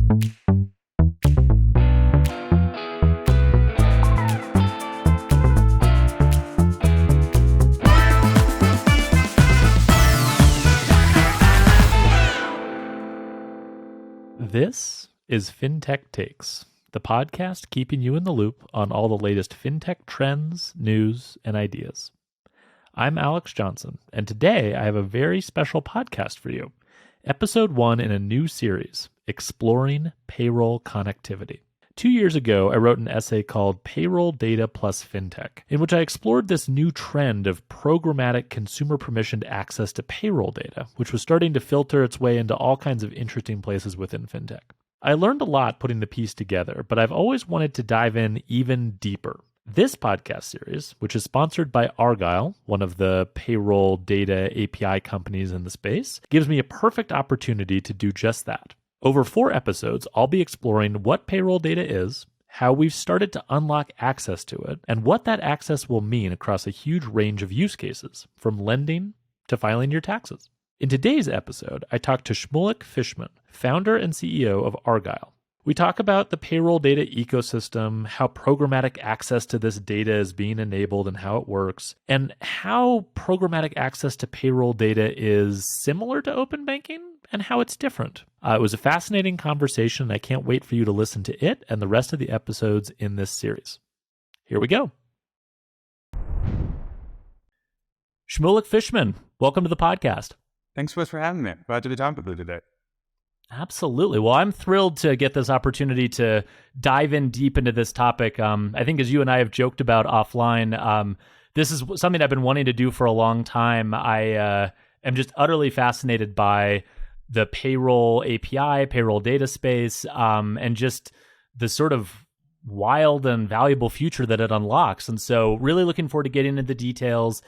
This is Fintech Takes, the podcast keeping you in the loop on all the latest fintech trends, news, and ideas. I'm Alex Johnson, and today I have a very special podcast for you. Episode 1 in a new series, Exploring Payroll Connectivity. 2 years ago, I wrote an essay called Payroll Data plus Fintech, in which I explored this new trend of programmatic consumer permissioned access to payroll data, which was starting to filter its way into all kinds of interesting places within fintech. I learned a lot putting the piece together, but I've always wanted to dive in even deeper. This podcast series, which is sponsored by Argyle, one of the payroll data API companies in the space, gives me a perfect opportunity to do just that. Over 4 episodes, I'll be exploring what payroll data is, how we've started to unlock access to it, and what that access will mean across a huge range of use cases, from lending to filing your taxes. In today's episode, I talked to Shmulik Fishman, founder and CEO of Argyle. We talk about the payroll data ecosystem, how programmatic access to this data is being enabled and how it works, and how programmatic access to payroll data is similar to open banking and how it's different. It was a fascinating conversation, and I can't wait for you to listen to it and the rest of the episodes in this series. Here we go. Shmulik Fishman, welcome to the podcast. Thanks so much for having me. Glad to be talking with you today. Absolutely. Well, I'm thrilled to get this opportunity to dive in deep into this topic. I think as you and I have joked about offline, this is something I've been wanting to do for a long time. I am just utterly fascinated by the payroll API, payroll data space, and just the sort of wild and valuable future that it unlocks. And so really looking forward to getting into the details.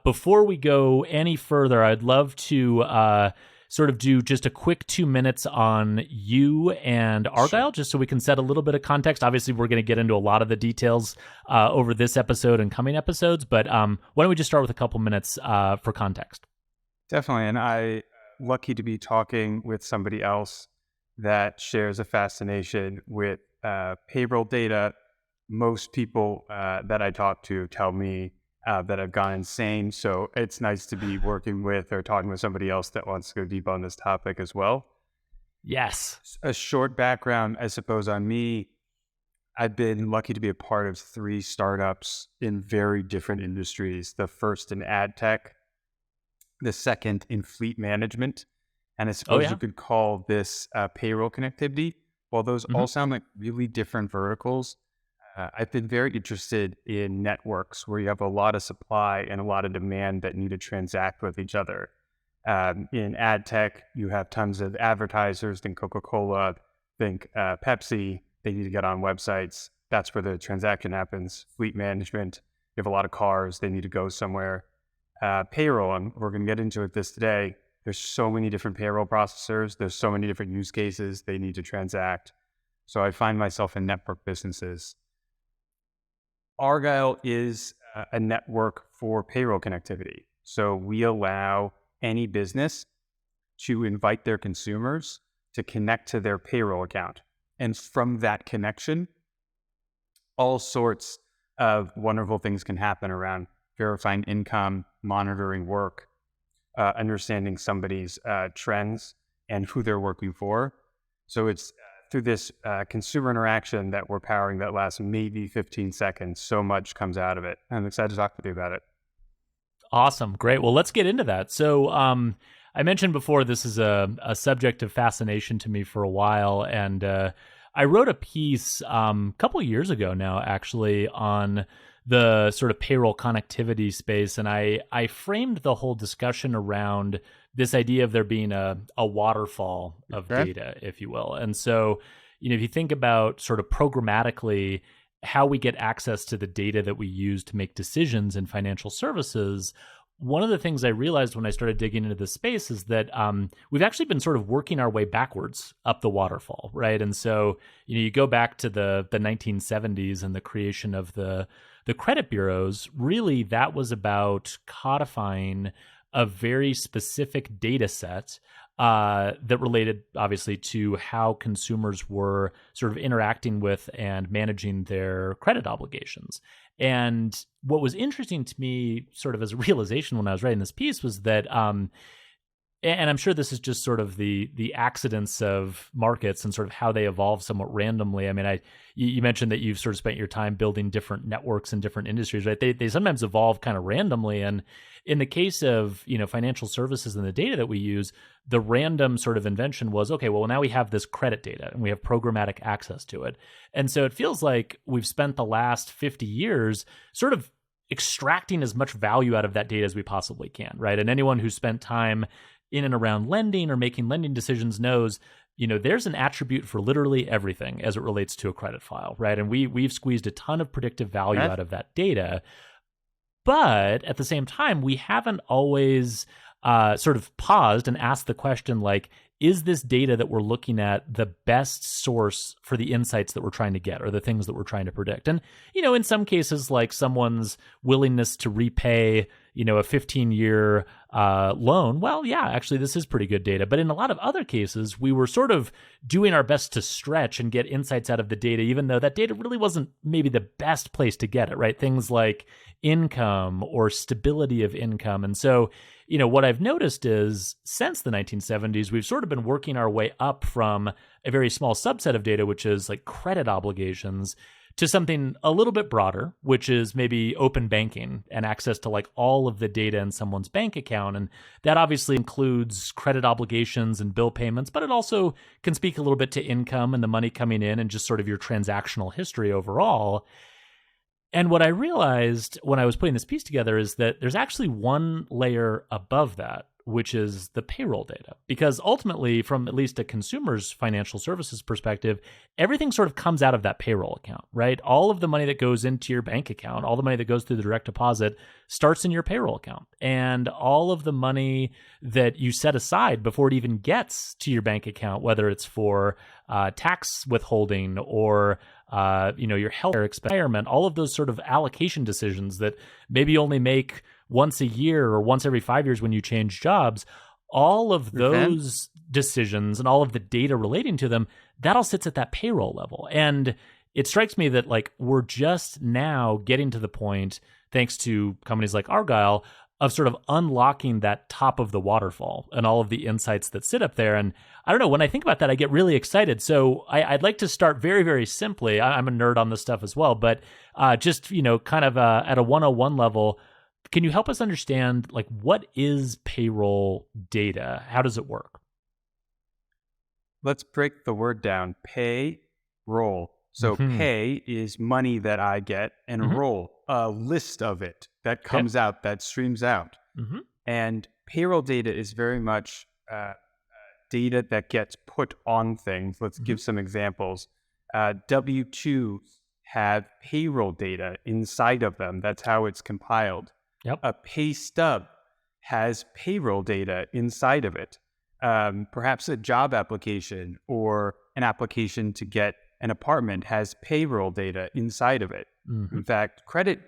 Before we go any further, I'd love to sort of do just a quick 2 minutes on you and Argyle, Sure. just so we can set a little bit of context. Obviously, we're going to get into a lot of the details over this episode and coming episodes, but why don't we just start with a couple minutes for context? Definitely. And I'm lucky to be talking with somebody else that shares a fascination with payroll data. Most people that I talk to tell me that I've gone insane. So it's nice to be working with or talking with somebody else that wants to go deep on this topic as well. Yes. A short background, I suppose, on me. I've been lucky to be a part of 3 startups in very different industries. The first in ad tech, the second in fleet management, and I suppose you could call this payroll connectivity. While those all sound like really different verticals, I've been very interested in networks where you have a lot of supply and a lot of demand that need to transact with each other. In ad tech, you have tons of advertisers. Think Coca-Cola, think Pepsi. They need to get on websites. That's where the transaction happens. Fleet management, you have a lot of cars. They need to go somewhere. Payroll, and we're going to get into it this today. There's so many different payroll processors. There's so many different use cases they need to transact. So I find myself in network businesses. Argyle is a network for payroll connectivity. So we allow any business to invite their consumers to connect to their payroll account. And from that connection, all sorts of wonderful things can happen around verifying income, monitoring work, understanding somebody's trends and who they're working for. So it's through this consumer interaction that we're powering that lasts maybe 15 seconds. So much comes out of it. I'm excited to talk with you about it. Awesome. Great. Well, let's get into that. So I mentioned before, this is a subject of fascination to me for a while. And I wrote a piece a couple of years ago now, actually, on the sort of payroll connectivity space. And I framed the whole discussion around this idea of there being a waterfall of data, if you will. And so, if you think about sort of programmatically how we get access to the data that we use to make decisions in financial services, one of the things I realized when I started digging into this space is that we've actually been sort of working our way backwards up the waterfall, right? And so, you go back to the 1970s and the creation of the credit bureaus. Really, that was about codifying a very specific data set that related obviously to how consumers were sort of interacting with and managing their credit obligations. And what was interesting to me, sort of as a realization when I was writing this piece, was that and I'm sure this is just sort of the accidents of markets and sort of how they evolve somewhat randomly. I mean, you mentioned that you've sort of spent your time building different networks in different industries, right? They sometimes evolve kind of randomly. And in the case of, financial services and the data that we use, the random sort of invention was, okay, well, now we have this credit data and we have programmatic access to it. And so it feels like we've spent the last 50 years sort of extracting as much value out of that data as we possibly can, right? And anyone who spent time in and around lending or making lending decisions knows, there's an attribute for literally everything as it relates to a credit file, right? And we've squeezed a ton of predictive value out of that data. But at the same time, we haven't always sort of paused and asked the question, like, is this data that we're looking at the best source for the insights that we're trying to get or the things that we're trying to predict? And, in some cases, like someone's willingness to repay, a 15-year loan, well, yeah, actually, this is pretty good data. But in a lot of other cases, we were sort of doing our best to stretch and get insights out of the data, even though that data really wasn't maybe the best place to get it, right? Things like income or stability of income. And so, what I've noticed is since the 1970s, we've sort of been working our way up from a very small subset of data, which is like credit obligations, to something a little bit broader, which is maybe open banking and access to like all of the data in someone's bank account. And that obviously includes credit obligations and bill payments, but it also can speak a little bit to income and the money coming in and just sort of your transactional history overall. And what I realized when I was putting this piece together is that there's actually one layer above that, which is the payroll data. Because ultimately, from at least a consumer's financial services perspective, everything sort of comes out of that payroll account, right? All of the money that goes into your bank account, all the money that goes through the direct deposit starts in your payroll account. And all of the money that you set aside before it even gets to your bank account, whether it's for tax withholding or your health care retirement, all of those sort of allocation decisions that maybe only make once a year or once every 5 years when you change jobs, all of those decisions and all of the data relating to them, that all sits at that payroll level. And it strikes me that like we're just now getting to the point, thanks to companies like Argyle, of sort of unlocking that top of the waterfall and all of the insights that sit up there. And I don't know, when I think about that, I get really excited. So I'd like to start very, very simply. I'm a nerd on this stuff as well, but just, kind of at a 101 level, can you help us understand, like, what is payroll data? How does it work? Let's break the word down. Pay, roll. So pay is money that I get, and roll, a list of it that comes out, that streams out. And payroll data is very much data that gets put on things. Let's give some examples. W-2s have payroll data inside of them. That's how it's compiled. A pay stub has payroll data inside of it. Perhaps a job application or an application to get an apartment has payroll data inside of it. In fact, credit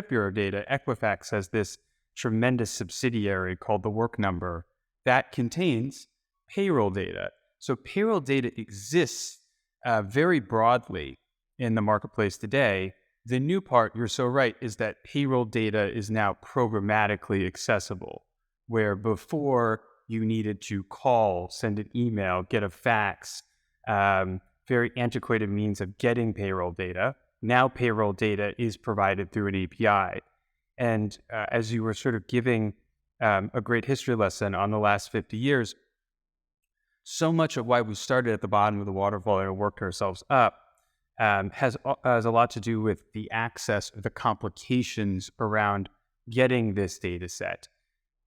bureau data, Equifax has this tremendous subsidiary called the Work Number that contains payroll data. So payroll data exists very broadly in the marketplace today. The new part, you're so right, is that payroll data is now programmatically accessible, where before you needed to call, send an email, get a fax, very antiquated means of getting payroll data. Now payroll data is provided through an API. And as you were sort of giving a great history lesson on the last 50 years, so much of why we started at the bottom of the waterfall and worked ourselves up has a lot to do with the access, or the complications around getting this data set.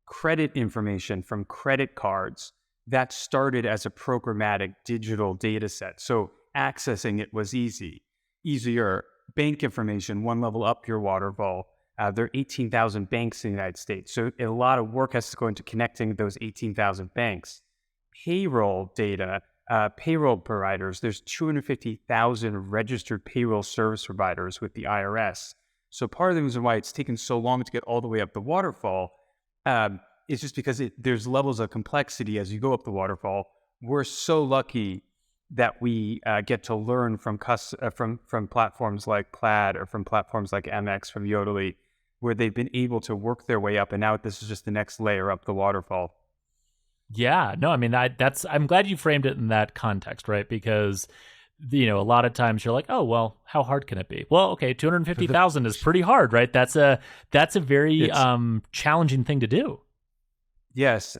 Credit information from credit cards, that started as a programmatic digital data set. So accessing it was easier. Bank information, one level up your waterfall. There are 18,000 banks in the United States. So a lot of work has to go into connecting those 18,000 banks. Payroll data, payroll providers, there's 250,000 registered payroll service providers with the IRS. So part of the reason why it's taken so long to get all the way up the waterfall it's just because there's levels of complexity as you go up the waterfall. We're so lucky that we get to learn from platforms like Plaid or from platforms like MX, from Yodlee, where they've been able to work their way up, and now this is just the next layer up the waterfall. Yeah, no, I mean, I'm glad you framed it in that context, right? Because, a lot of times you're like, oh, well, how hard can it be? Well, okay, 250,000 is pretty hard, right? That's a very challenging thing to do. Yes.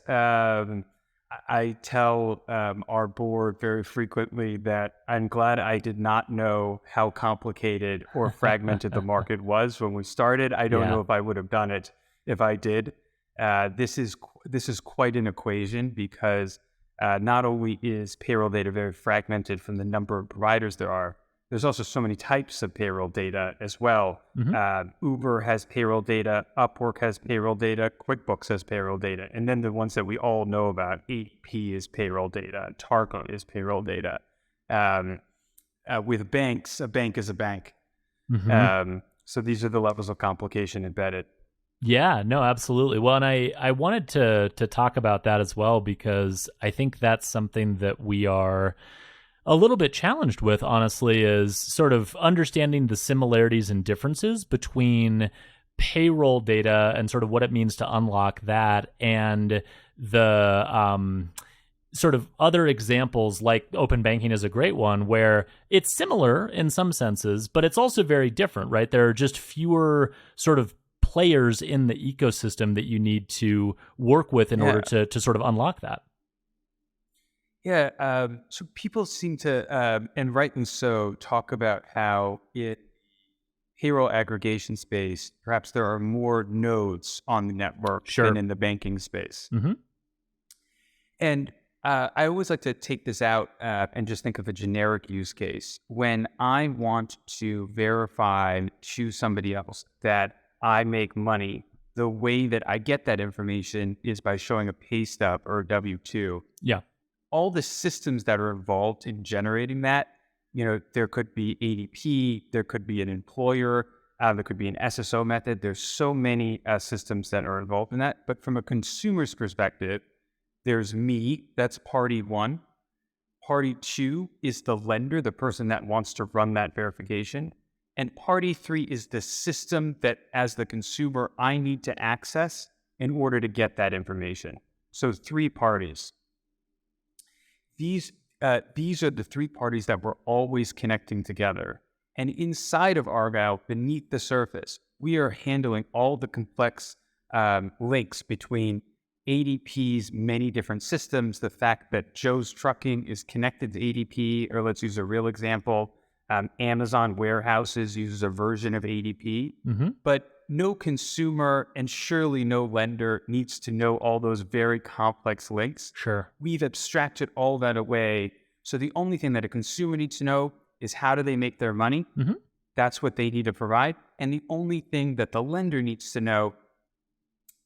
I tell our board very frequently that I'm glad I did not know how complicated or fragmented the market was when we started. I don't know if I would have done it if I did. This is quite an equation, because not only is payroll data very fragmented from the number of providers there are, there's also so many types of payroll data as well. Uber has payroll data, Upwork has payroll data, QuickBooks has payroll data, and then the ones that we all know about, ADP is payroll data, Target is payroll data. With banks, a bank is a bank. So these are the levels of complication embedded. Yeah, no, absolutely. Well, and I wanted to talk about that as well, because I think that's something that we are a little bit challenged with, honestly, is sort of understanding the similarities and differences between payroll data and sort of what it means to unlock that, and the sort of other examples, like open banking is a great one, where it's similar in some senses, but it's also very different, right? There are just fewer sort of players in the ecosystem that you need to work with in order to sort of unlock that. Yeah, so people seem to, and rightly so, talk about how payroll aggregation space, perhaps there are more nodes on the network than in the banking space. And I always like to take this out and just think of a generic use case. When I want to verify to somebody else that I make money, the way that I get that information is by showing a pay stub or a W-2. Yeah. All the systems that are involved in generating that, there could be ADP, there could be an employer, there could be an SSO method. There's so many systems that are involved in that. But from a consumer's perspective, there's me, that's party one. Party two is the lender, the person that wants to run that verification. And party three is the system that, as the consumer, I need to access in order to get that information. So 3 parties. These are the 3 parties that we're always connecting together. And inside of Argyle, beneath the surface, we are handling all the complex links between ADP's many different systems, the fact that Joe's Trucking is connected to ADP, or let's use a real example, Amazon Warehouses uses a version of ADP, but no consumer and surely no lender needs to know all those very complex links. Sure. We've abstracted all that away. So the only thing that a consumer needs to know is how do they make their money? That's what they need to provide. And the only thing that the lender needs to know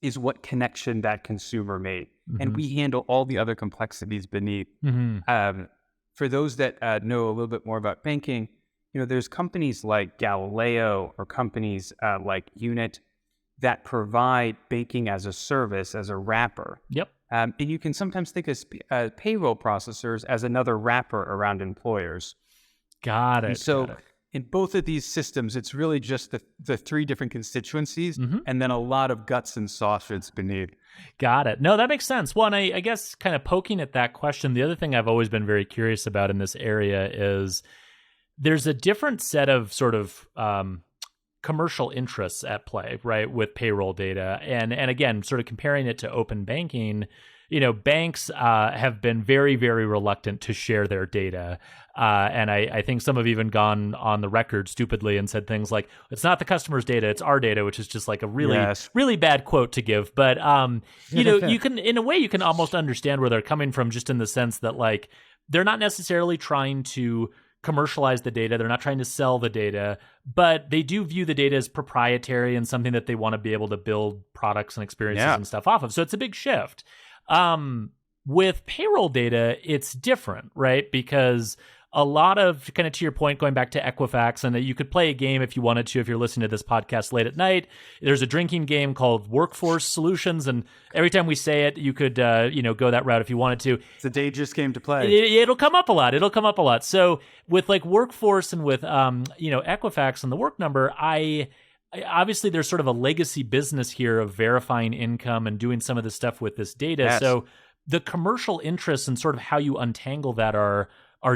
is what connection that consumer made. And we handle all the other complexities beneath. For those that know a little bit more about banking, there's companies like Galileo or companies like Unit that provide banking as a service, as a wrapper. Yep. And you can sometimes think of payroll processors as another wrapper around employers. Got it. And so in both of these systems, it's really just the 3 different constituencies and then a lot of guts and sausage beneath. Got it. No, that makes sense. Well, and I guess kind of poking at that question, the other thing I've always been very curious about in this area is there's a different set of sort of commercial interests at play, right, with payroll data. And again, sort of comparing it to open banking, banks have been very, very reluctant to share their data. And I think some have even gone on the record stupidly and said things like, it's not the customer's data, it's our data, which is just like a really, really bad quote to give. But, you can, in a way, you can almost understand where they're coming from, just in the sense that, like, they're not necessarily trying to commercialize the data. They're not trying to sell the data, but they do view the data as proprietary and something that they want to be able to build products and experiences and stuff off of. So it's a big shift. With payroll data, it's different, right? Because a lot of, kind of to your point, going back to Equifax, and that you could play a game if you wanted to, if you're listening to this podcast late at night. There's a drinking game called Workforce Solutions, and every time we say it, you could go that route if you wanted to. It's a dangerous game to play. It'll come up a lot. So with like Workforce and with Equifax and the Work Number, obviously there's sort of a legacy business here of verifying income and doing some of this stuff with this data. Yes. So the commercial interests and sort of how you untangle that are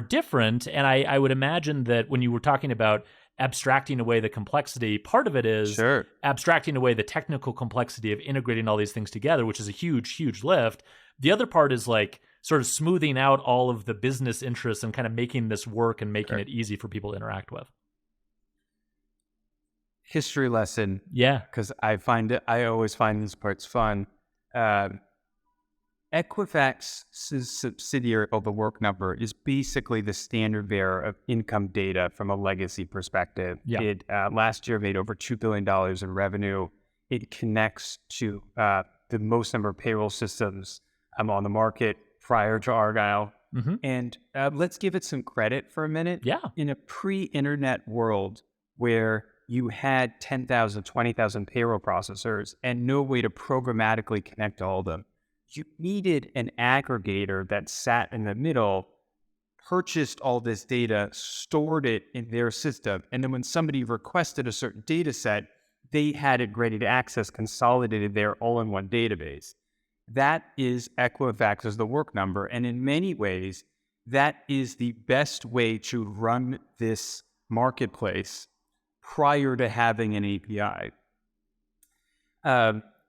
different. And I would imagine that when you were talking about abstracting away the complexity, part of it is abstracting away the technical complexity of integrating all these things together, which is a huge, huge lift. The other part is like sort of smoothing out all of the business interests and kind of making this work and making it easy for people to interact with. History lesson. Yeah. Because I always find these parts fun. Equifax's subsidiary of the Work Number is basically the standard bearer of income data from a legacy perspective. Yeah. It last year made over $2 billion in revenue. It connects to the most number of payroll systems on the market prior to Argyle. Mm-hmm. And let's give it some credit for a minute. Yeah. In a pre-internet world where you had 10,000, 20,000 payroll processors and no way to programmatically connect all of them, you needed an aggregator that sat in the middle, purchased all this data, stored it in their system, and then when somebody requested a certain data set, they had it ready to access, consolidated there all in one database. That is Equifax as the Work Number, and in many ways, that is the best way to run this marketplace prior to having an API.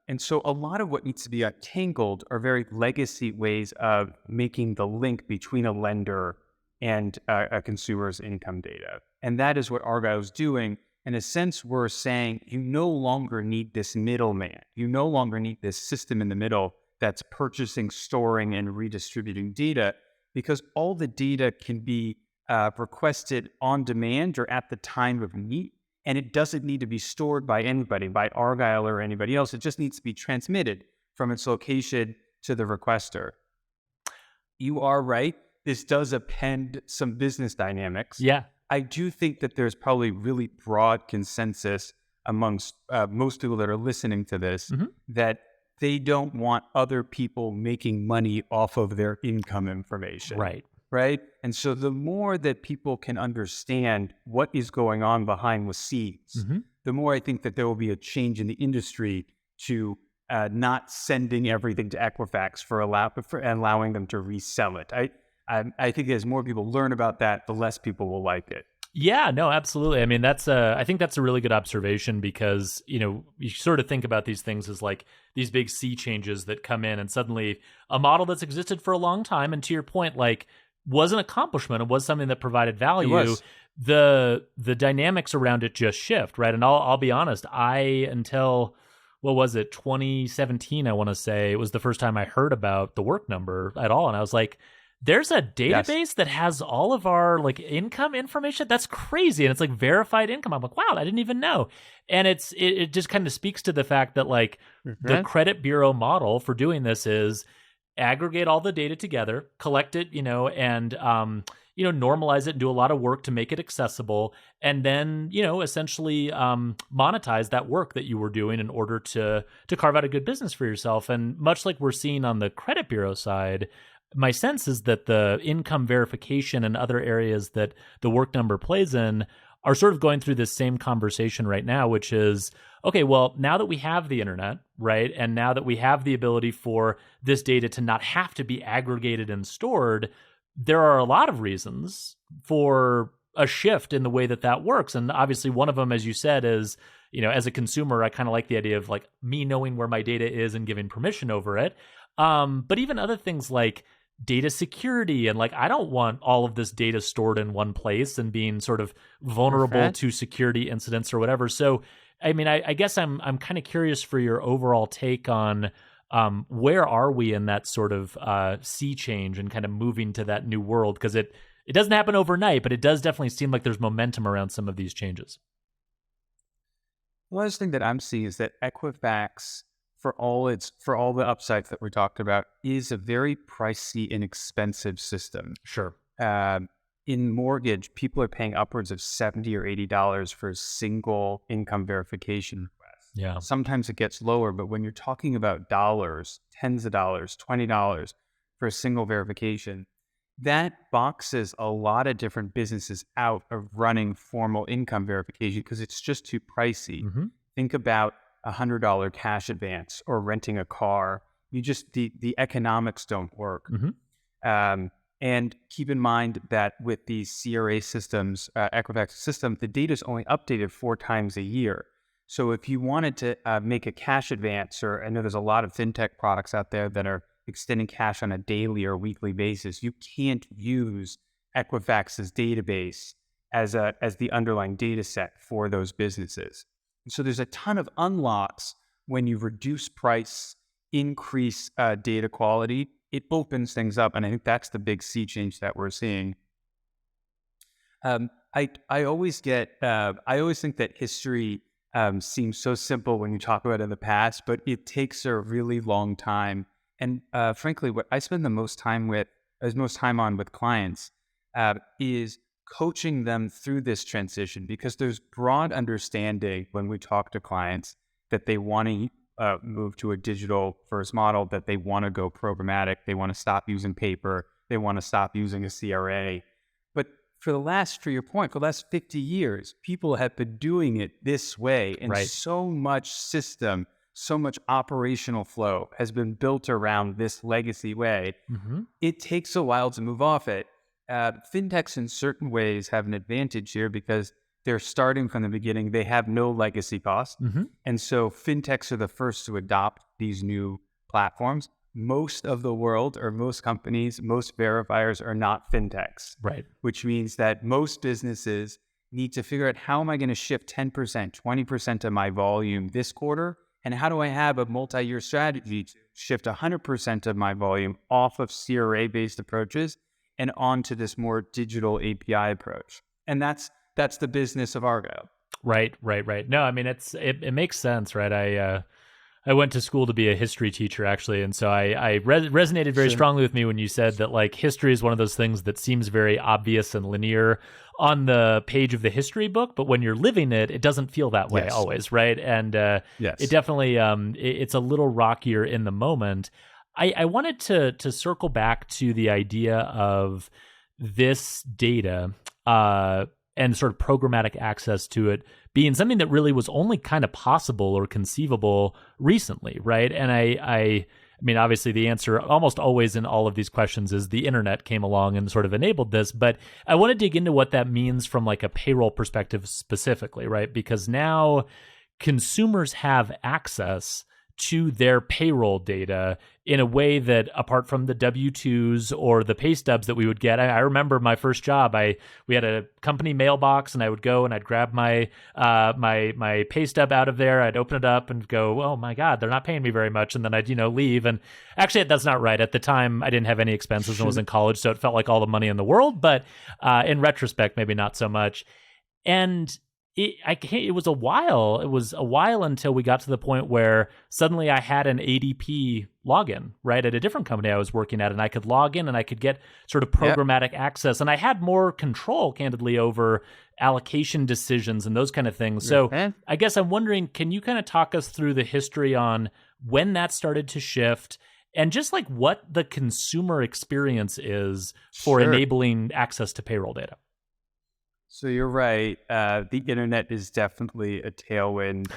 And so a lot of what needs to be untangled are very legacy ways of making the link between a lender and a consumer's income data. And that is what Argyle is doing. In a sense, we're saying you no longer need this middleman. You no longer need this system in the middle that's purchasing, storing, and redistributing data, because all the data can be requested on demand or at the time of need. And it doesn't need to be stored by anybody, by Argyle or anybody else. It just needs to be transmitted from its location to the requester. You are right. This does append some business dynamics. Yeah. I do think that there's probably really broad consensus amongst most people that are listening to this that they don't want other people making money off of their income information. Right? And so the more that people can understand what is going on behind the scenes, the more I think that there will be a change in the industry to not sending everything to Equifax for allowing them to resell it. I think as more people learn about that, the less people will like it. Yeah, no, absolutely. I mean, I think that's a really good observation, because, you sort of think about these things as like these big sea changes that come in, and suddenly a model that's existed for a long time, and to your point, like, was an accomplishment. It was something that provided value. It was. The dynamics around it just shift, right? And I'll be honest, until, what was it, 2017, I want to say, it was the first time I heard about the Work Number at all. And I was like, there's a database that has all of our like income information? That's crazy. And it's like verified income. I'm like, wow, I didn't even know. And it just kind of speaks to the fact that like the credit bureau model for doing this is aggregate all the data together, collect it, and normalize it and do a lot of work to make it accessible, and then essentially monetize that work that you were doing in order to carve out a good business for yourself. And much like we're seeing on the credit bureau side, my sense is that the income verification and other areas that the Work Number plays in are sort of going through this same conversation right now, which is, okay, well, now that we have the internet, right, and now that we have the ability for this data to not have to be aggregated and stored, there are a lot of reasons for a shift in the way that works. And obviously one of them, as you said, is, as a consumer, I kind of like the idea of like me knowing where my data is and giving permission over it. But even other things like data security, and like I don't want all of this data stored in one place and being sort of vulnerable to security incidents or whatever. So I mean, I guess I'm kind of curious for your overall take on where are we in that sort of sea change and kind of moving to that new world, because it doesn't happen overnight, but it does definitely seem like there's momentum around some of these changes. One thing that I'm seeing is that Equifax, for all the upsides that we talked about, is a very pricey and expensive system. Sure. in mortgage, people are paying upwards of $70 or $80 for a single income verification request. Yeah. Sometimes it gets lower, but when you're talking about dollars, tens of dollars, $20 for a single verification, that boxes a lot of different businesses out of running formal income verification because it's just too pricey. Mm-hmm. Think about $100 cash advance or renting a car. The economics don't work. Mm-hmm. And keep in mind that with these CRA systems, Equifax system, the data is only updated 4 times a year. So if you wanted to make a cash advance, or I know there's a lot of fintech products out there that are extending cash on a daily or weekly basis, you can't use Equifax's database as the underlying data set for those businesses. So there's a ton of unlocks when you reduce price, increase data quality. It opens things up, and I think that's the big sea change that we're seeing. I always think that history seems so simple when you talk about it in the past, but it takes a really long time. And frankly, what I spend the most time on with clients is coaching them through this transition, because there's broad understanding when we talk to clients that they want to move to a digital first model, that they want to go programmatic, they want to stop using paper, they want to stop using a CRA. But for the last 50 years, people have been doing it this way, and Right. so much system, so much operational flow has been built around this legacy way. Mm-hmm. It takes a while to move off it. Fintechs in certain ways have an advantage here because they're starting from the beginning. They have no legacy cost. Mm-hmm. And so fintechs are the first to adopt these new platforms. Most of the world, or most companies, most verifiers are not fintechs. Right. Which means that most businesses need to figure out, how am I going to shift 10%, 20% of my volume this quarter? And how do I have a multi-year strategy to shift 100% of my volume off of CRA-based approaches and onto this more digital API approach? And that's the business of Argyle. Right. No, I mean, it makes sense, right? I went to school to be a history teacher, actually, and so I resonated very strongly with me when you said that, like, history is one of those things that seems very obvious and linear on the page of the history book, but when you're living it, it doesn't feel that way always, right? And it definitely it's a little rockier in the moment. I wanted to circle back to the idea of this data and sort of programmatic access to it being something that really was only kind of possible or conceivable recently, right? And I mean, obviously the answer almost always in all of these questions is the internet came along and sort of enabled this, but I want to dig into what that means from like a payroll perspective specifically, right? Because now consumers have access to their payroll data in a way that, apart from the W-2s or the pay stubs that we would get, I remember my first job, we had a company mailbox, and I would go and I'd grab my my pay stub out of there, I'd open it up and go, oh my God, they're not paying me very much, and then I'd leave. And actually, that's not right. At the time, I didn't have any expenses and was in college, so it felt like all the money in the world. But in retrospect, maybe not so much. And it was a while. It was a while until we got to the point where suddenly I had an ADP login, right, at a different company I was working at, and I could log in and I could get sort of programmatic access, and I had more control, candidly, over allocation decisions and those kind of things. So I guess I'm wondering, can you kind of talk us through the history on when that started to shift, and just like what the consumer experience is for enabling access to payroll data? So you're right. The internet is definitely a tailwind,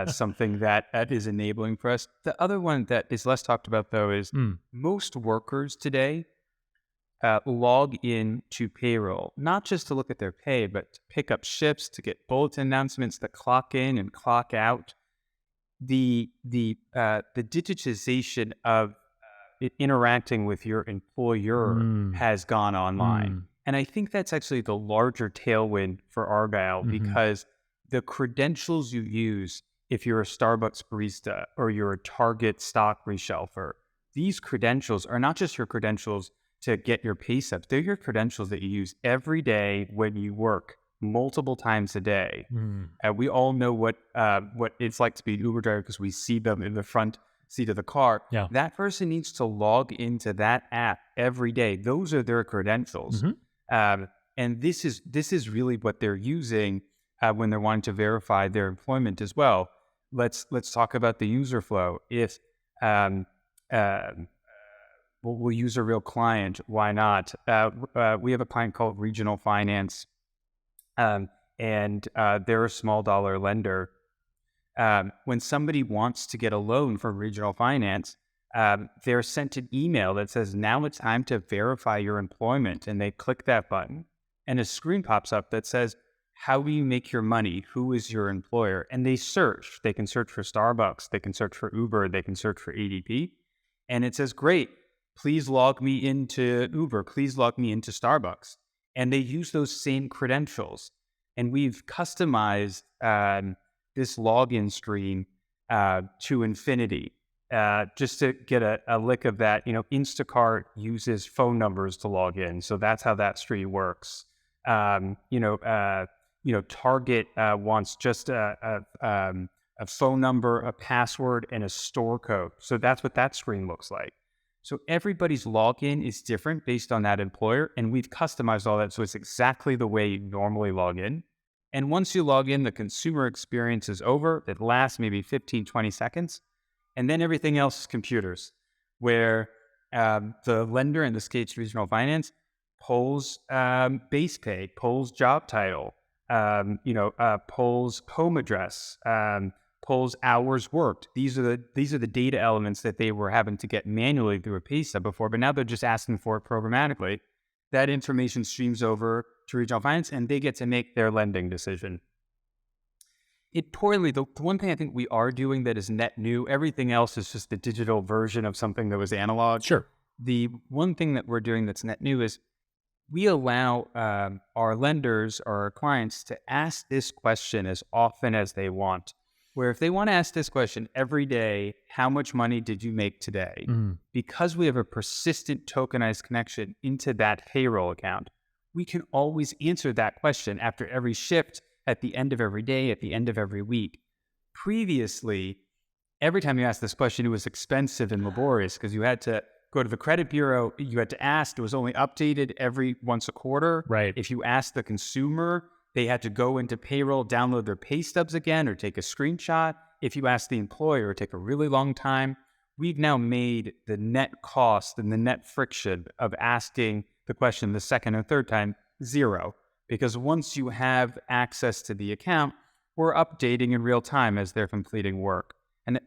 something that is enabling for us. The other one that is less talked about, though, is most workers today log in to payroll, not just to look at their pay, but to pick up shifts, to get bulletin announcements, to clock in and clock out. The digitization of interacting with your employer has gone online. And I think that's actually the larger tailwind for Argyle, because the credentials you use, if you're a Starbucks barista or you're a Target stock reshelfer, these credentials are not just your credentials to get your pay stubs. They're your credentials that you use every day when you work multiple times a day. We all know what it's like to be an Uber driver because we see them in the front seat of the car. That person needs to log into that app every day. Those are their credentials. And this is really what they're using when they're wanting to verify their employment as well. Let's talk about the user flow. If we'll use a real client, why not? We have a client called Regional Finance, and they're a small dollar lender. When somebody wants to get a loan from Regional Finance, they're sent an email that says, now it's time to verify your employment. And they click that button and a screen pops up that says, how do you make your money? Who is your employer? And they search. They can search for Starbucks. They can search for Uber. They can search for ADP. And it says, great, please log me into Uber. Please log me into Starbucks. And they use those same credentials. And we've customized this login screen to infinity. Just to get a lick of that, Instacart uses phone numbers to log in. So that's how that screen works. Target wants just a phone number, a password, and a store code. So that's what that screen looks like. So everybody's login is different based on that employer, and we've customized all that so it's exactly the way you normally log in. And once you log in, the consumer experience is over. It lasts maybe 15, 20 seconds. And then everything else is computers, where the lender, in this case, Regional Finance, pulls base pay, pulls job title, pulls home address, pulls hours worked. These are the data elements that they were having to get manually through a pay stub before, but now they're just asking for it programmatically. That information streams over to Regional Finance, and they get to make their lending decision. The one thing I think we are doing that is net new, everything else is just the digital version of something that was analog. Sure. The one thing that we're doing that's net new is we allow our lenders or our clients to ask this question as often as they want. Where if they want to ask this question every day, how much money did you make today? Because we have a persistent tokenized connection into that payroll account, we can always answer that question after every shift, at the end of every day, at the end of every week. Previously, every time you asked this question, it was expensive and laborious because you had to go to the credit bureau, you had to ask, it was only updated every once a quarter. Right. If you asked the consumer, they had to go into payroll, download their pay stubs again, or take a screenshot. If you asked the employer, it would take a really long time. We've now made the net cost and the net friction of asking the question the second or third time zero. Because once you have access to the account, we're updating in real time as they're completing work. And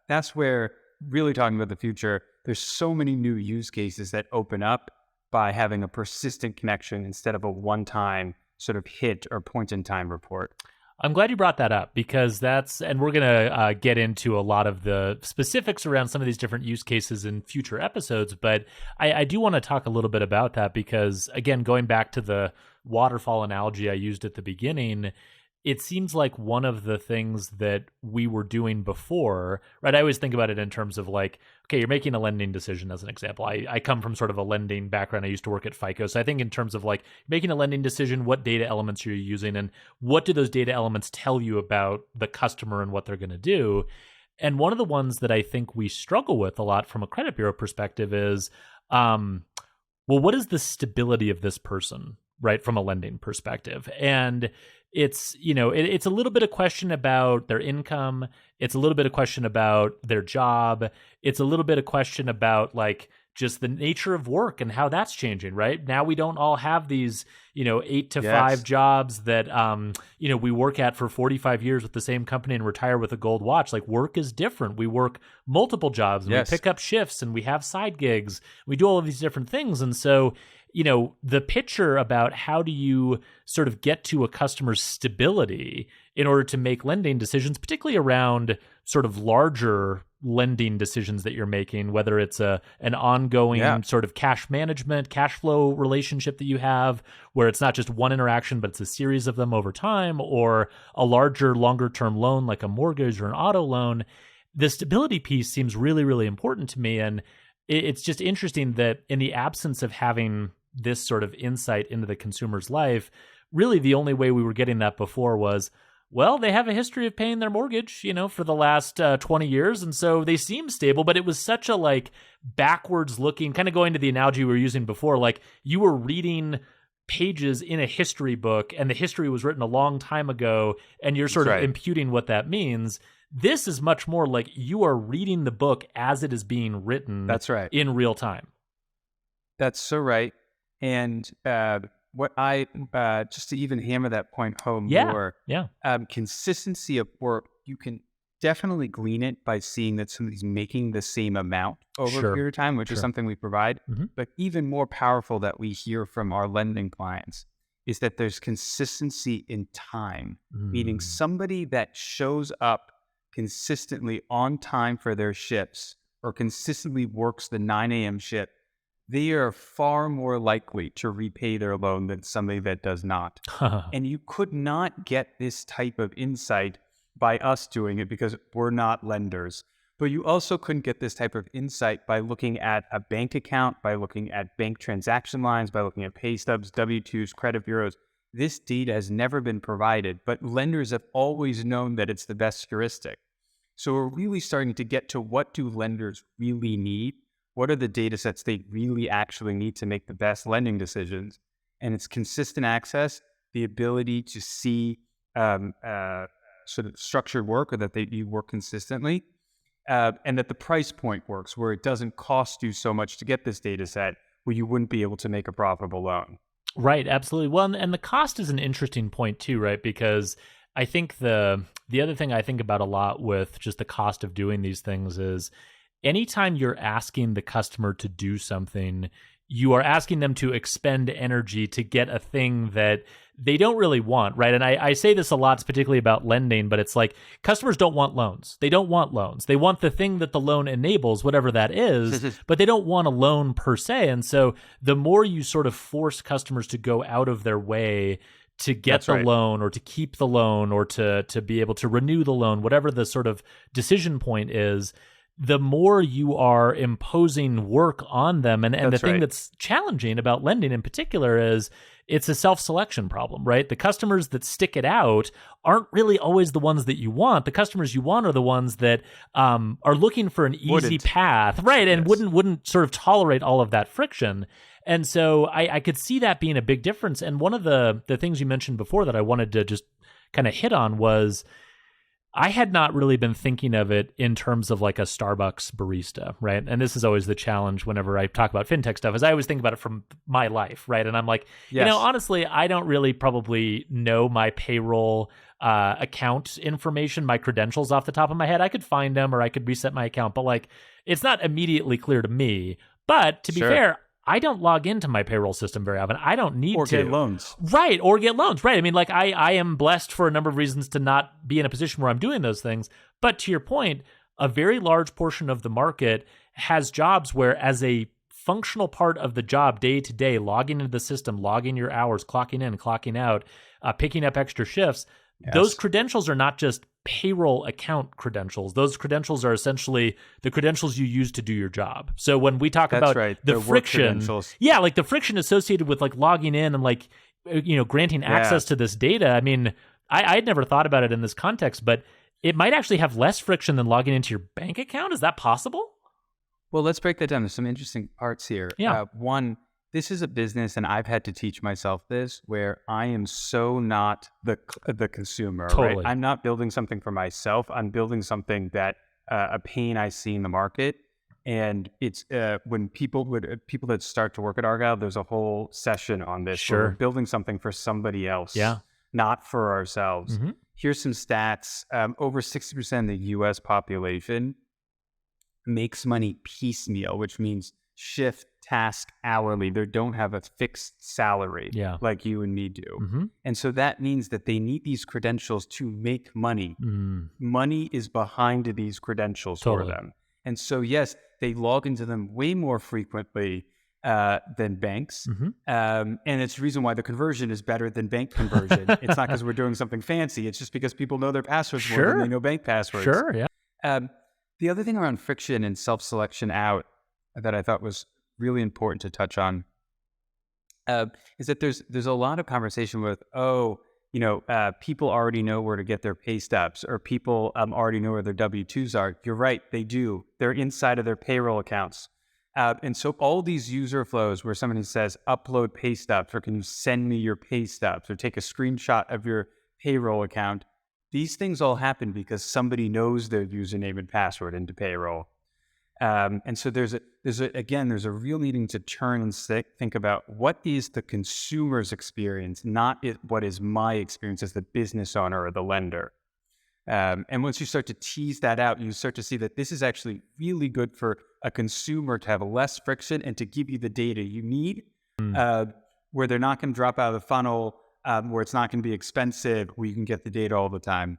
that's where, really talking about the future, there's so many new use cases that open up by having a persistent connection instead of a one-time sort of hit or point-in-time report. I'm glad you brought that up because and we're going to get into a lot of the specifics around some of these different use cases in future episodes, but I do want to talk a little bit about that because, again, going back to the waterfall analogy I used at the beginning, it seems like one of the things that we were doing before, right? I always think about it in terms of like, okay, you're making a lending decision as an example. I come from sort of a lending background. I used to work at FICO. So I think in terms of like making a lending decision, what data elements are you using and what do those data elements tell you about the customer and what they're going to do? And one of the ones that I think we struggle with a lot from a credit bureau perspective is, well, what is the stability of this person, right? From a lending perspective. And it's, it's a little bit of question about their income. It's a little bit of question about their job. It's a little bit of question about like just the nature of work and how that's changing, right? Now we don't all have these, 8 to 5 jobs that, we work at for 45 years with the same company and retire with a gold watch. Like work is different. We work multiple jobs and we pick up shifts and we have side gigs. We do all of these different things. And so, the picture about how do you sort of get to a customer's stability in order to make lending decisions, particularly around sort of larger lending decisions that you're making, whether it's an ongoing sort of cash management, cash flow relationship that you have, where it's not just one interaction, but it's a series of them over time, or a larger, longer term loan like a mortgage or an auto loan. The stability piece seems really, really important to me. And it's just interesting that in the absence of having this sort of insight into the consumer's life, really the only way we were getting that before was, well, they have a history of paying their mortgage, for the last 20 years. And so they seem stable, but it was such a like backwards looking, kind of going to the analogy we were using before, like you were reading pages in a history book and the history was written a long time ago and you're sort of imputing what that means. This is much more like you are reading the book as it is being written. That's right. In real time. That's so right. And what I, just to even hammer that point home more, consistency of work, you can definitely glean it by seeing that somebody's making the same amount over a period of time, which is something we provide. But even more powerful that we hear from our lending clients is that there's consistency in time, meaning somebody that shows up consistently on time for their shifts or consistently works the 9 a.m. shift, they are far more likely to repay their loan than somebody that does not. And you could not get this type of insight by us doing it because we're not lenders. But you also couldn't get this type of insight by looking at a bank account, by looking at bank transaction lines, by looking at pay stubs, W-2s, credit bureaus. This data has never been provided, but lenders have always known that it's the best heuristic. So we're really starting to get to what do lenders really need? What are the data sets they really actually need to make the best lending decisions? And it's consistent access, the ability to see sort of structured work, or that you work consistently, and that the price point works where it doesn't cost you so much to get this data set where you wouldn't be able to make a profitable loan. Right, absolutely. Well, and the cost is an interesting point too, right? Because I think the other thing I think about a lot with just the cost of doing these things is anytime you're asking the customer to do something, you are asking them to expend energy to get a thing that they don't really want, right? And I say this a lot, particularly about lending, but it's like customers don't want loans. They don't want loans. They want the thing that the loan enables, whatever that is, but they don't want a loan per se. And so the more you sort of force customers to go out of their way to get the loan or to keep the loan or to be able to renew the loan, whatever the sort of decision point is, the more you are imposing work on them. And the thing that's challenging about lending in particular is it's a self-selection problem, right? The customers that stick it out aren't really always the ones that you want. The customers you want are the ones that are looking for an easy path, right? And wouldn't sort of tolerate all of that friction. And so I could see that being a big difference. And one of the things you mentioned before that I wanted to just kind of hit on was I had not really been thinking of it in terms of like a Starbucks barista, right? And this is always the challenge whenever I talk about fintech stuff, is I always think about it from my life, right? And I'm like, you know, honestly, I don't really probably know my payroll account information, my credentials off the top of my head. I could find them or I could reset my account, but like, it's not immediately clear to me. But to be fair, I don't log into my payroll system very often. I don't need to. Or get loans. Right, or get loans. Right. I mean, like I am blessed for a number of reasons to not be in a position where I'm doing those things. But to your point, a very large portion of the market has jobs where as a functional part of the job day to day, logging into the system, logging your hours, clocking in, clocking out, picking up extra shifts, those credentials are not just payroll account credentials. Those credentials are essentially the credentials you use to do your job. So when we talk about the friction, like the friction associated with like logging in and like, you know, granting access to this data. I mean, I'd never thought about it in this context, but it might actually have less friction than logging into your bank account. Is that possible? Well, let's break that down. There's some interesting parts here. One, this is a business, and I've had to teach myself this, where I am so not the consumer. Totally. Right? I'm not building something for myself. I'm building something that a pain I see in the market. And it's when people that start to work at Argyle, there's a whole session on this. Where we're building something for somebody else, not for ourselves. Here's some stats. Over 60% of the U.S. population makes money piecemeal, which means shift, task, hourly. They don't have a fixed salary like you and me do. And so that means that they need these credentials to make money. Money is behind these credentials for them. And so, yes, they log into them way more frequently than banks. And it's the reason why the conversion is better than bank conversion. It's not because we're doing something fancy. It's just because people know their passwords more than they know bank passwords. The other thing around friction and self-selection out that I thought was really important to touch on is that there's a lot of conversation with, people already know where to get their pay stubs, or people already know where their W-2s are. You're right, they do. They're inside of their payroll accounts. And so all these user flows where somebody says, upload pay stubs, or can you send me your pay stubs, or take a screenshot of your payroll account, these things all happen because somebody knows their username and password into payroll. And so there's a real needing to turn and think about what is the consumer's experience, not what is my experience as the business owner or the lender. And once you start to tease that out, you start to see that this is actually really good for a consumer to have less friction and to give you the data you need, where they're not going to drop out of the funnel, where it's not going to be expensive, where you can get the data all the time.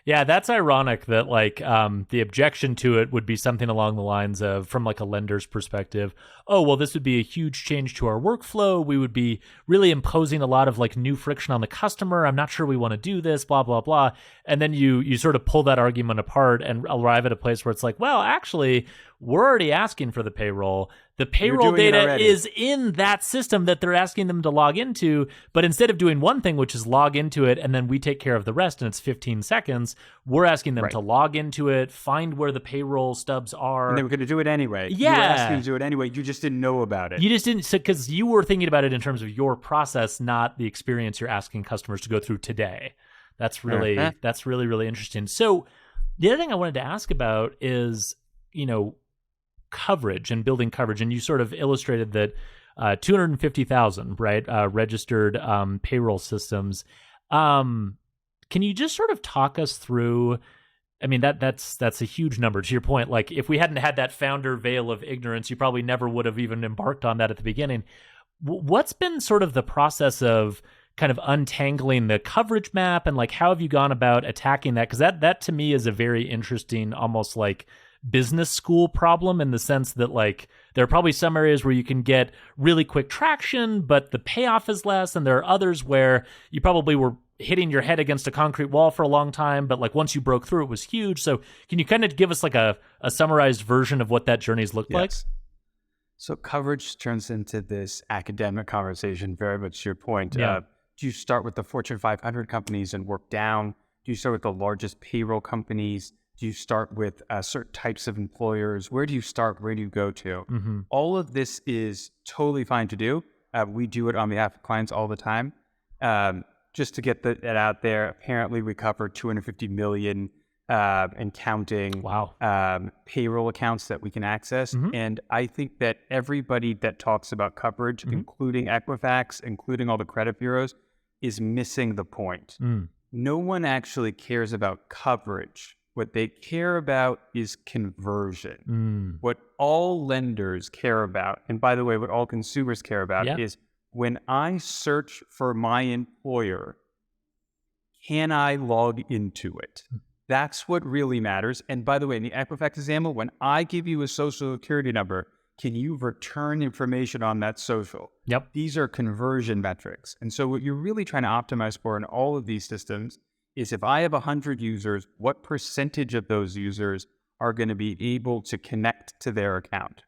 Yeah, that's ironic that like the objection to it would be something along the lines of, from like a lender's perspective, oh, well, this would be a huge change to our workflow. We would be really imposing a lot of like new friction on the customer. I'm not sure we want to do this, blah, blah, blah. And then you sort of pull that argument apart and arrive at a place where it's like, well, actually, we're already asking for the payroll. The payroll data is in that system that they're asking them to log into. But instead of doing one thing, which is log into it, and then we take care of the rest, and it's 15 seconds, we're asking them to log into it, find where the payroll stubs are. And they were going to do it anyway. Yeah. You were asking to do it anyway. You just didn't know about it. You just didn't, because you were thinking about it in terms of your process, not the experience you're asking customers to go through today. That's really, really interesting. So the other thing I wanted to ask about is, coverage and building coverage. And you sort of illustrated that 250,000, right, registered payroll systems. Can you just sort of talk us through, I mean, that's a huge number. To your point, like if we hadn't had that founder veil of ignorance, you probably never would have even embarked on that at the beginning. What's been sort of the process of kind of untangling the coverage map, and like how have you gone about attacking that? Because that to me is a very interesting, almost like business school problem, in the sense that like there are probably some areas where you can get really quick traction, but the payoff is less, and there are others where you probably were hitting your head against a concrete wall for a long time, but like once you broke through, it was huge. So can you kind of give us like a summarized version of what that journey's looked like? So coverage turns into this academic conversation, very much to your point. Do you start with the Fortune 500 companies and work down? Do you start with the largest payroll companies? Do you start with certain types of employers? Where do you start? Where do you go to? Mm-hmm. All of this is totally fine to do. We do it on behalf of clients all the time. Just to get that out there, apparently we cover 250 million and counting payroll accounts that we can access. Mm-hmm. And I think that everybody that talks about coverage, including Equifax, including all the credit bureaus, is missing the point. No one actually cares about coverage. What they care about is conversion. What all lenders care about, and by the way, what all consumers care about is, when I search for my employer, can I log into it? That's what really matters. And by the way, in the Equifax example, when I give you a social security number, can you return information on that social? Yep. These are conversion metrics. And so what you're really trying to optimize for in all of these systems is, if I have 100 users, what percentage of those users are going to be able to connect to their account?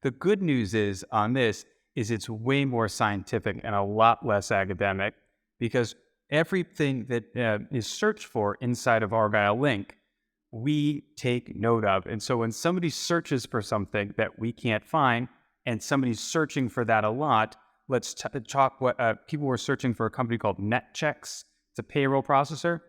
The good news is on this is it's way more scientific and a lot less academic, because everything that is searched for inside of Argyle Link, we take note of. And so when somebody searches for something that we can't find, and somebody's searching for that a lot, let's talk what people were searching for a company called NetChecks. It's a payroll processor.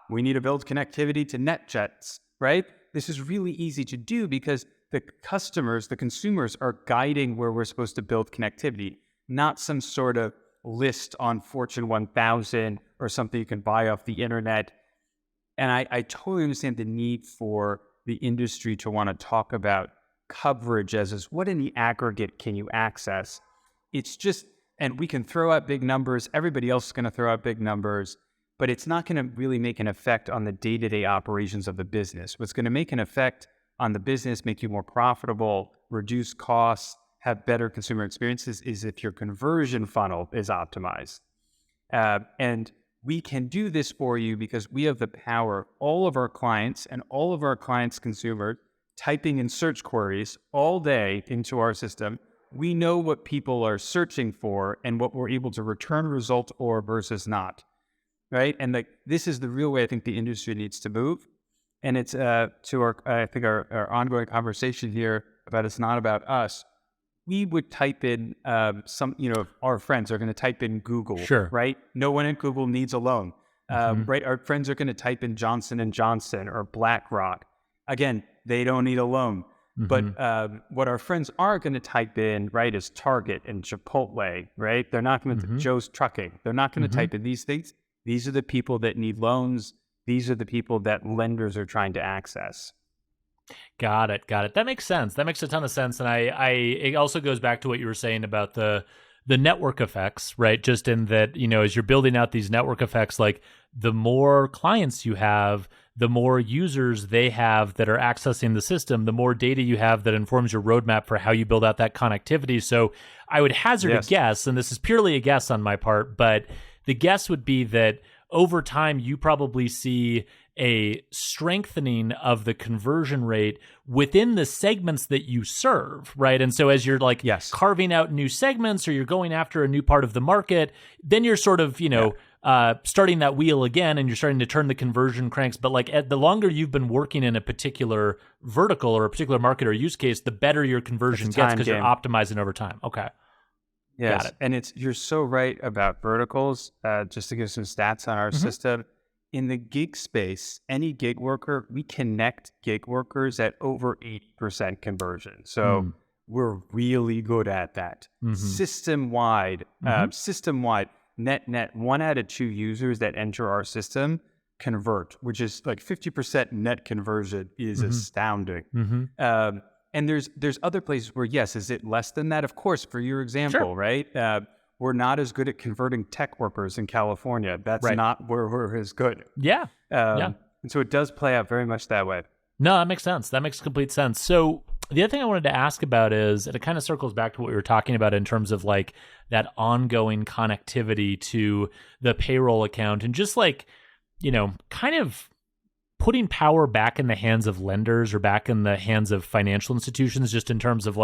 We need to build connectivity to NetChecks, right? This is really easy to do because the customers, the consumers, are guiding where we're supposed to build connectivity, not some sort of list on Fortune 1000 or something you can buy off the internet. And I totally understand the need for the industry to want to talk about coverage as what in the aggregate can you access? It's just, and we can throw out big numbers. Everybody else is going to throw out big numbers, but it's not going to really make an effect on the day-to-day operations of the business. What's going to make an effect on the business, make you more profitable, reduce costs, have better consumer experiences, is if your conversion funnel is optimized. And we can do this for you because we have the power. All of our clients and all of our clients' consumers typing in search queries all day into our system. We know what people are searching for and what we're able to return a result or versus not, right? And this is the real way I think the industry needs to move. And it's to our ongoing conversation here. about it's not about us. We would type in our friends are going to type in Google, Sure. right? No one at Google needs a loan, Mm-hmm. right? Our friends are going to type in Johnson and Johnson or BlackRock. Again, they don't need a loan. Mm-hmm. But what our friends are going to type in, right, is Target and Chipotle, right? They're not going to Joe's Trucking. They're not going to type in these things. These are the people that need loans. These are the people that lenders are trying to access. Got it. That makes sense. That makes a ton of sense. And it also goes back to what you were saying about the network effects, right? Just in that, as you're building out these network effects, like the more clients you have, the more users they have that are accessing the system, the more data you have that informs your roadmap for how you build out that connectivity. So I would hazard a guess, and this is purely a guess on my part, but the guess would be that over time, you probably see a strengthening of the conversion rate within the segments that you serve, right? And so as you're carving out new segments or you're going after a new part of the market, then you're sort of, starting that wheel again and you're starting to turn the conversion cranks. But the longer you've been working in a particular vertical or a particular market or use case, the better your conversion gets because you're optimizing over time. Okay. Yes. Got it. And you're so right about verticals. Just to give some stats on our system, in the gig space, any gig worker, we connect gig workers at over 80% conversion. So we're really good at that. System-wide, net, 1 out of 2 users that enter our system convert, which is like 50% net conversion is astounding. And there's other places where, yes, is it less than that? Of course, for your example, right? We're not as good at converting tech workers in California. That's not where we're as good. Yeah. And so it does play out very much that way. No, that makes sense. That makes complete sense. So the other thing I wanted to ask about is, and it kind of circles back to what we were talking about in terms of like that ongoing connectivity to the payroll account and just kind of putting power back in the hands of lenders or back in the hands of financial institutions, just in terms of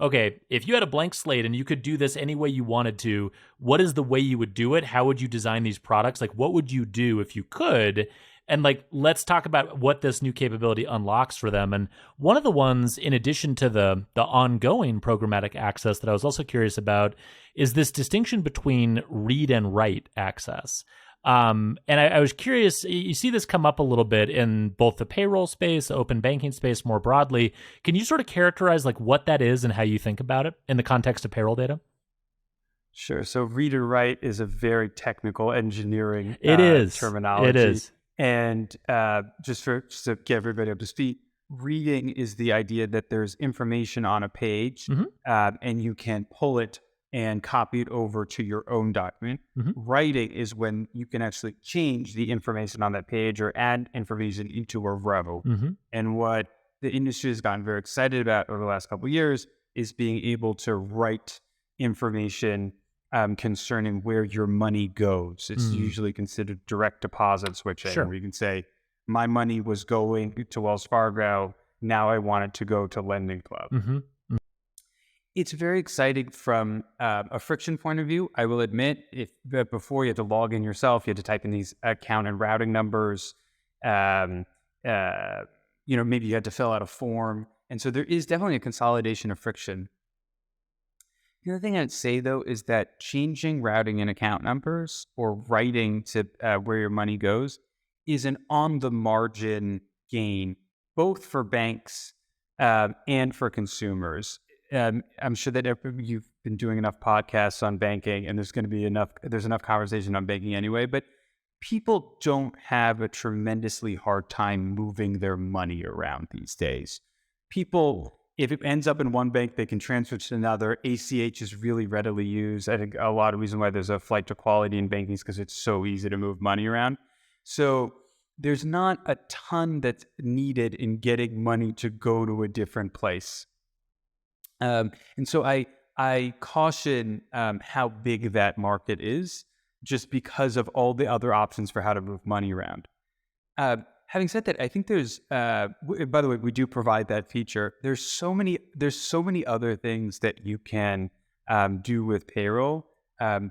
okay, if you had a blank slate and you could do this any way you wanted to, what is the way you would do it? How would you design these products? What would you do if you could? And let's talk about what this new capability unlocks for them. And one of the ones, in addition to the ongoing programmatic access that I was also curious about, is this distinction between read and write access. And I was curious, you see this come up a little bit in both the payroll space, the open banking space more broadly. Can you sort of characterize what that is and how you think about it in the context of payroll data? Sure. So read and write is a very technical engineering terminology. It is. And just to get everybody up to speed, reading is the idea that there's information on a page and you can pull it and copy it over to your own document. Writing is when you can actually change the information on that page or add information into a row. And what the industry has gotten very excited about over the last couple of years is being able to write information concerning where your money goes. It's usually considered direct deposit switching, where you can say, my money was going to Wells Fargo, now I want it to go to Lending Club. It's very exciting from a friction point of view. I will admit, before you had to log in yourself, you had to type in these account and routing numbers. Maybe you had to fill out a form. And so there is definitely a consolidation of friction. The other thing I'd say, though, is that changing routing and account numbers or writing to where your money goes is an on-the-margin gain, both for banks and for consumers. I'm sure that you've been doing enough podcasts on banking, and there's enough conversation on banking anyway, but people don't have a tremendously hard time moving their money around these days. People, if it ends up in one bank, they can transfer it to another. ACH is really readily used. I think a lot of reason why there's a flight to quality in banking is because it's so easy to move money around. So there's not a ton that's needed in getting money to go to a different place. And so I caution how big that market is, just because of all the other options for how to move money around. Having said that, I think there's, by the way, we do provide that feature. There's so many other things that you can do with payroll,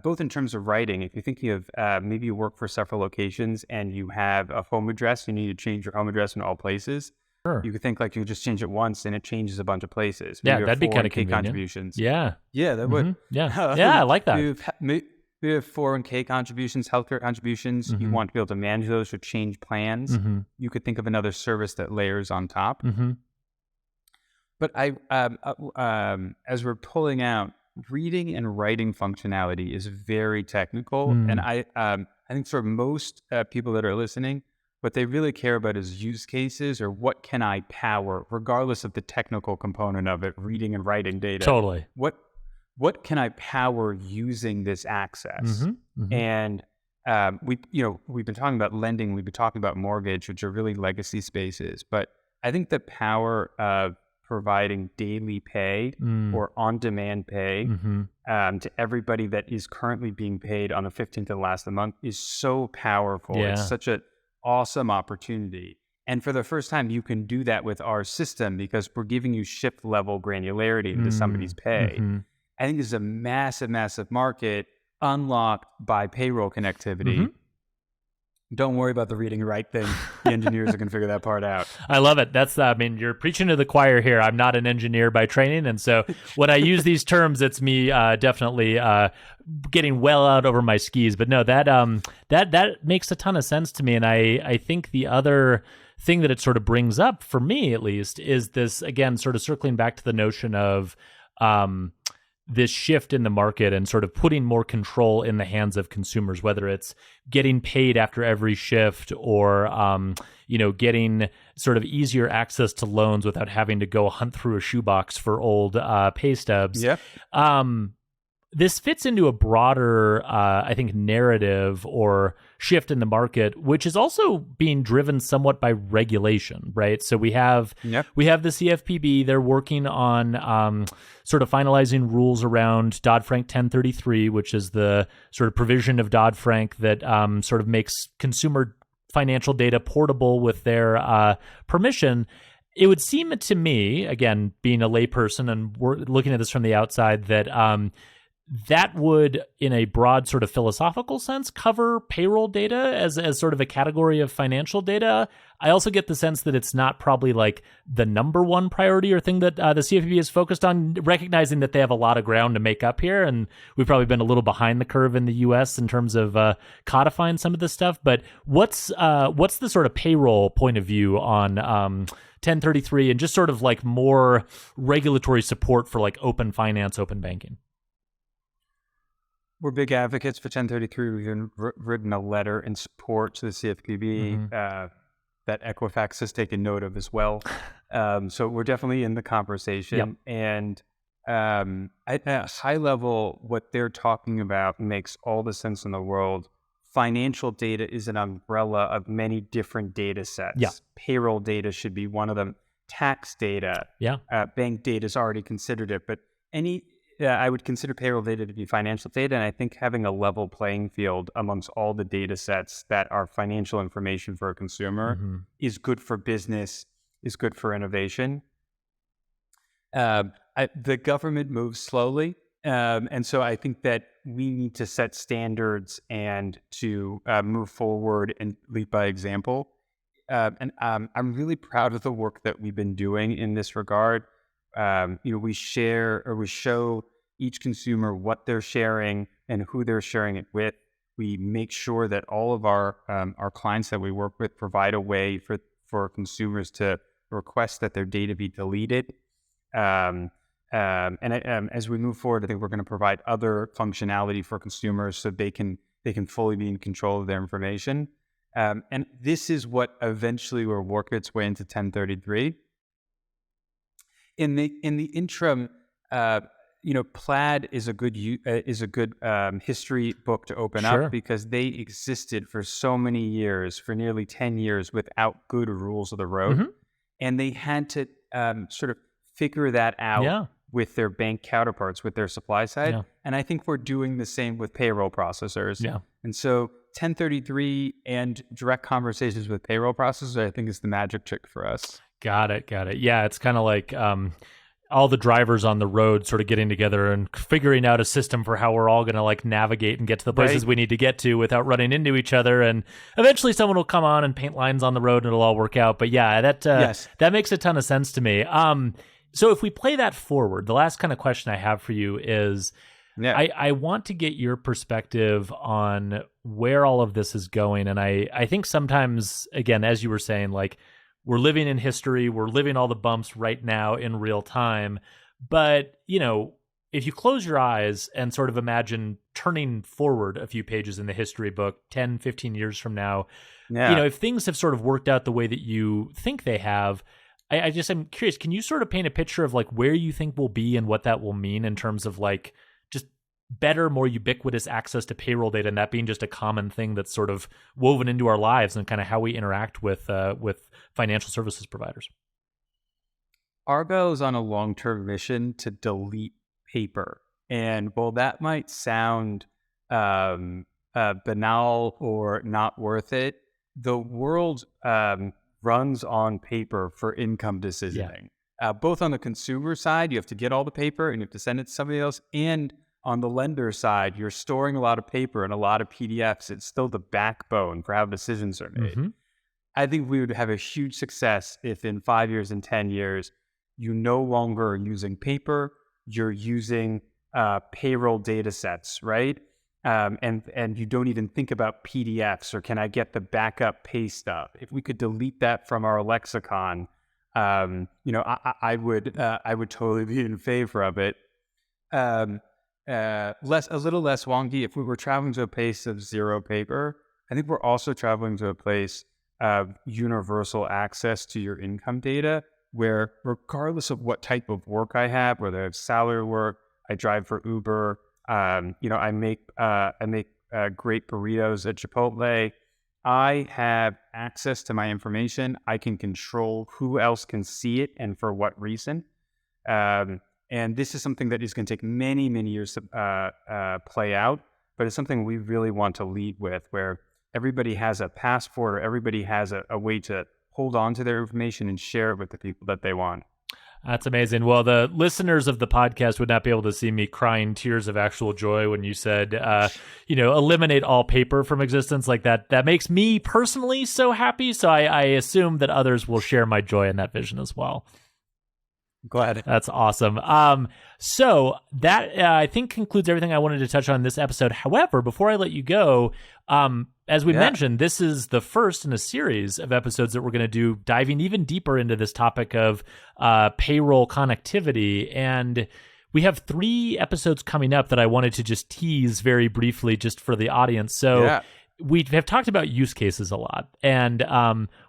both in terms of writing. If you're thinking of maybe you work for several locations and you have a home address, you need to change your home address in all places. You could think like you just change it once and it changes a bunch of places. Yeah, Maybe that'd be kind of 401k convenient. contributions. Yeah. Yeah, that would. Yeah. Yeah, I like that. We have 401k contributions, healthcare contributions. You want to be able to manage those or change plans. You could think of another service that layers on top. But as we're pulling out, reading and writing functionality is very technical, and I think for most people that are listening, what they really care about is use cases or what can I power, regardless of the technical component of it, reading and writing data. Totally. What can I power using this access? And we've been talking about lending, we've been talking about mortgage, which are really legacy spaces, but I think the power of providing daily pay or on-demand pay to everybody that is currently being paid on the 15th of the last of the month is so powerful. Yeah. It's such an awesome opportunity. And for the first time, you can do that with our system because we're giving you shift level granularity into somebody's pay. I think this is a massive, massive market unlocked by payroll connectivity. Don't worry about the reading and write thing. The engineers are going to figure that part out. I love it. That's, you're preaching to the choir here. I'm not an engineer by training. And so when I use these terms, it's me definitely getting well out over my skis. But no, that makes a ton of sense to me. And I think the other thing that it sort of brings up, for me at least, is this, again, sort of circling back to the notion of this shift in the market and sort of putting more control in the hands of consumers, whether it's getting paid after every shift or, getting sort of easier access to loans without having to go hunt through a shoebox for old pay stubs. Yep. This fits into a broader, I think, narrative or shift in the market, which is also being driven somewhat by regulation, right? So we have the CFPB. They're working on sort of finalizing rules around Dodd-Frank 1033, which is the sort of provision of Dodd-Frank that sort of makes consumer financial data portable with their permission. It would seem to me, again, being a layperson and looking at this from the outside, that that would, in a broad sort of philosophical sense, cover payroll data as sort of a category of financial data. I also get the sense that it's not probably like the number one priority or thing that the CFPB is focused on, recognizing that they have a lot of ground to make up here. And we've probably been a little behind the curve in the US in terms of codifying some of this stuff. But what's the sort of payroll point of view on 1033 and just sort of like more regulatory support for like open finance, open banking? We're big advocates for 1033. We've even written a letter in support to the CFPB that Equifax has taken note of as well. So we're definitely in the conversation. And at a high level, what they're talking about makes all the sense in the world. Financial data is an umbrella of many different data sets. Payroll data should be one of them. Tax data. Bank data is already considered it. But I would consider payroll data to be financial data, and I think having a level playing field amongst all the data sets that are financial information for a consumer is good for business, is good for innovation. The government moves slowly, and so I think that we need to set standards and to move forward and lead by example. And I'm really proud of the work that we've been doing in this regard. We show each consumer what they're sharing and who they're sharing it with. We make sure that all of our clients that we work with provide a way for consumers to request that their data be deleted. And as we move forward, I think we're going to provide other functionality for consumers so they can fully be in control of their information. And this is what eventually will work its way into 1033. In the interim, Plaid is a good history book to open up because they existed for so many years, for nearly 10 years, without good rules of the road, and they had to sort of figure that out with their bank counterparts, with their supply side. And I think we're doing the same with payroll processors. And so 1033 and direct conversations with payroll processors, I think, is the magic trick for us. Got it. Yeah, it's kind of like all the drivers on the road sort of getting together and figuring out a system for how we're all going to like navigate and get to the places we need to get to without running into each other. And eventually someone will come on and paint lines on the road and it'll all work out. But yeah, that makes a ton of sense to me. So if we play that forward, the last kind of question I have for you is, I want to get your perspective on where all of this is going. And I think sometimes, again, as you were saying, like, we're living in history, we're living all the bumps right now in real time. But, you know, if you close your eyes and sort of imagine turning forward a few pages in the history book 10, 15 years from now, you know, if things have sort of worked out the way that you think they have, I'm curious, can you sort of paint a picture of like where you think we'll be and what that will mean in terms of like just better, more ubiquitous access to payroll data, and that being just a common thing that's sort of woven into our lives and kind of how we interact with financial services providers? Argyle is on a long-term mission to delete paper. And while that might sound banal or not worth it, the world runs on paper for income decisioning. Both on the consumer side, you have to get all the paper and you have to send it to somebody else, and on the lender side, you're storing a lot of paper and a lot of PDFs. It's still the backbone for how decisions are made. Mm-hmm. I think we would have a huge success if in 5 years and 10 years, you no longer are using paper, you're using payroll data sets, right? And you don't even think about PDFs or can I get the backup pay stub? If we could delete that from our lexicon, you know, I would totally be in favor of it. A little less wonky. If we were traveling to a place of zero paper, I think we're also traveling to a place of universal access to your income data, where regardless of what type of work I have, whether I have salary work, I drive for Uber, you know, I make great burritos at Chipotle. I have access to my information. I can control who else can see it and for what reason. And this is something that is going to take many, many years to play out, but it's something we really want to lead with, where everybody has a passport or everybody has a way to hold on to their information and share it with the people that they want. That's amazing. Well, the listeners of the podcast would not be able to see me crying tears of actual joy when you said, you know, eliminate all paper from existence like that. That makes me personally so happy. So I assume that others will share my joy in that vision as well. Glad. That's awesome. So that I think concludes everything I wanted to touch on in this episode. However, before I let you go, as we mentioned, this is the first in a series of episodes that we're going to do diving even deeper into this topic of payroll connectivity. And we have 3 episodes coming up that I wanted to just tease very briefly just for the audience. So we have talked about use cases a lot. And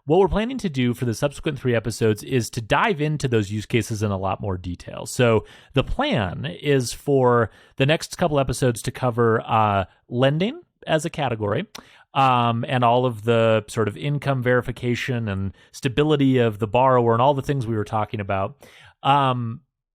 what we're planning to do for the subsequent 3 episodes is to dive into those use cases in a lot more detail. So the plan is for the next couple episodes to cover lending as a category, and all of the sort of income verification and stability of the borrower and all the things we were talking about.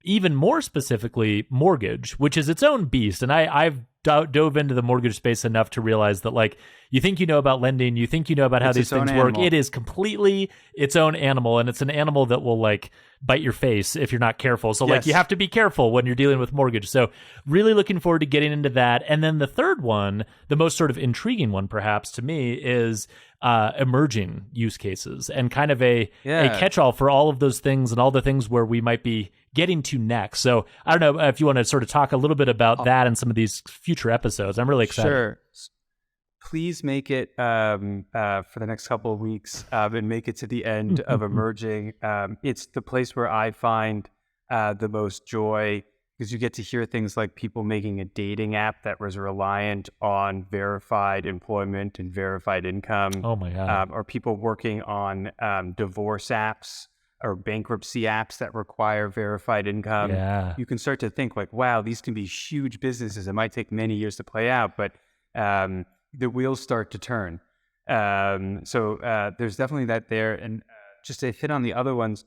Even more specifically, mortgage, which is its own beast. And I've dove into the mortgage space enough to realize that, like, you think you know about lending, you think you know about how these things work. It is completely its own animal, and it's an animal that will, like, bite your face if you're not careful. So, like, you have to be careful when you're dealing with mortgage. So really looking forward to getting into that. And then the third one, the most sort of intriguing one, perhaps, to me, is emerging use cases and kind of a catch-all for all of those things and all the things where we might be getting to next. So I don't know if you want to sort of talk a little bit about that and some of these future episodes. I'm really excited. Sure. Please make it for the next couple of weeks and make it to the end of emerging. It's the place where I find the most joy, because you get to hear things like people making a dating app that was reliant on verified employment and verified income. Oh my God. Or people working on divorce apps or bankruptcy apps that require verified income. Yeah. You can start to think like, wow, these can be huge businesses. It might take many years to play out, but the wheels start to turn. So there's definitely that there. And just to hit on the other ones,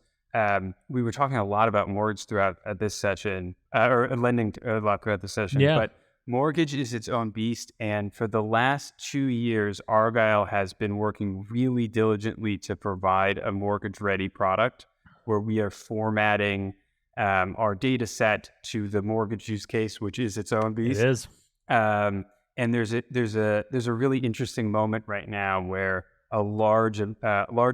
we were talking a lot about mortgage throughout this session, or lending a lot throughout the session. Yeah. But mortgage is its own beast. And for the last 2 years, Argyle has been working really diligently to provide a mortgage-ready product where we are formatting our data set to the mortgage use case, which is its own beast. It is. And there's a really interesting moment right now where a large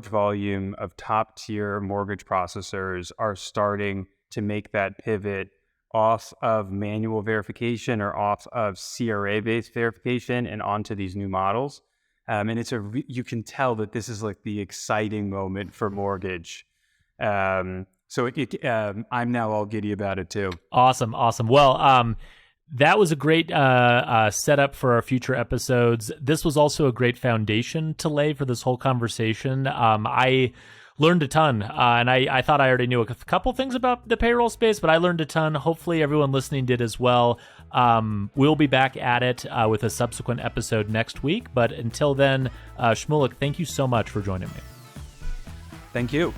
volume of top tier mortgage processors are starting to make that pivot off of manual verification or off of CRA based verification and onto these new models. And you can tell that this is like the exciting moment for mortgage. I'm now all giddy about it too. Awesome. Well, that was a great setup for our future episodes. This was also a great foundation to lay for this whole conversation. I learned a ton, and I thought I already knew a couple things about the payroll space, but I learned a ton. Hopefully everyone listening did as well. We'll be back at it with a subsequent episode next week. But until then, Shmulik, thank you so much for joining me. Thank you.